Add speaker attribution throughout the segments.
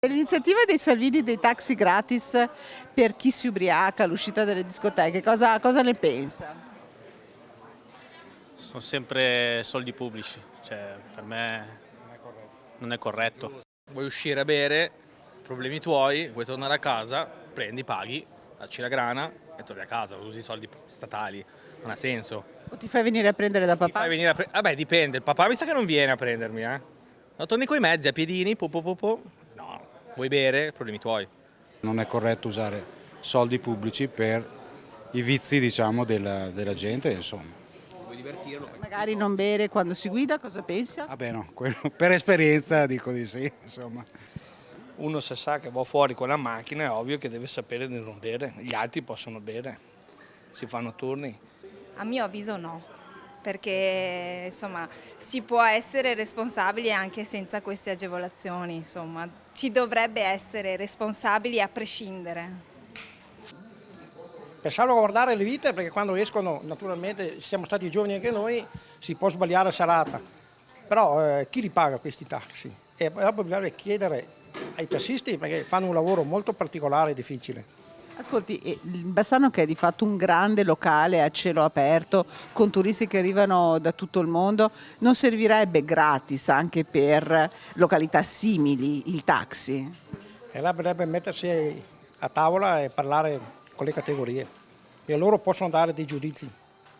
Speaker 1: E l'iniziativa dei Salvini dei taxi gratis per chi si ubriaca all'uscita dalle discoteche, cosa ne pensa?
Speaker 2: Sono sempre soldi pubblici, cioè per me non è corretto.
Speaker 3: Vuoi uscire a bere, problemi tuoi, vuoi tornare a casa, prendi, paghi, dacci la grana e torni a casa, usi i soldi statali, non ha senso.
Speaker 1: O ti fai venire a prendere da
Speaker 3: Ti
Speaker 1: papà?
Speaker 3: fai venire vabbè, dipende, il papà mi sa che non viene a prendermi, Ma torni coi mezzi, a piedini, No, vuoi bere, problemi tuoi.
Speaker 4: Non è corretto usare soldi pubblici per i vizi, diciamo, della gente, insomma.
Speaker 3: Vuoi divertirlo?
Speaker 1: Magari non bere quando si guida, cosa pensa?
Speaker 4: Vabbè no, per esperienza dico di sì, insomma.
Speaker 5: Uno se sa che va fuori con la macchina è ovvio che deve sapere di non bere, gli altri possono bere, si fanno turni.
Speaker 6: A mio avviso no, perché insomma si può essere responsabili anche senza queste agevolazioni, insomma ci dovrebbe essere responsabili a prescindere.
Speaker 7: Per salvaguardare le vite, perché quando escono, naturalmente, siamo stati giovani anche noi, si può sbagliare a serata. Però chi li paga questi taxi? E poi bisogna chiedere ai tassisti perché fanno un lavoro molto particolare e difficile.
Speaker 1: Ascolti, il Bassano che è di fatto un grande locale a cielo aperto con turisti che arrivano da tutto il mondo, non servirebbe gratis anche per località simili il taxi?
Speaker 7: E là bisognerebbe mettersi a tavola e parlare con le categorie e loro possono dare dei giudizi.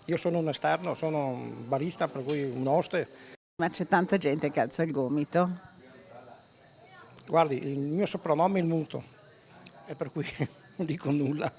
Speaker 7: Io sono un esterno, sono un barista, per cui un oste.
Speaker 1: Ma c'è tanta gente che alza il gomito.
Speaker 7: Guardi, il mio soprannome è il muto, e per cui non dico nulla.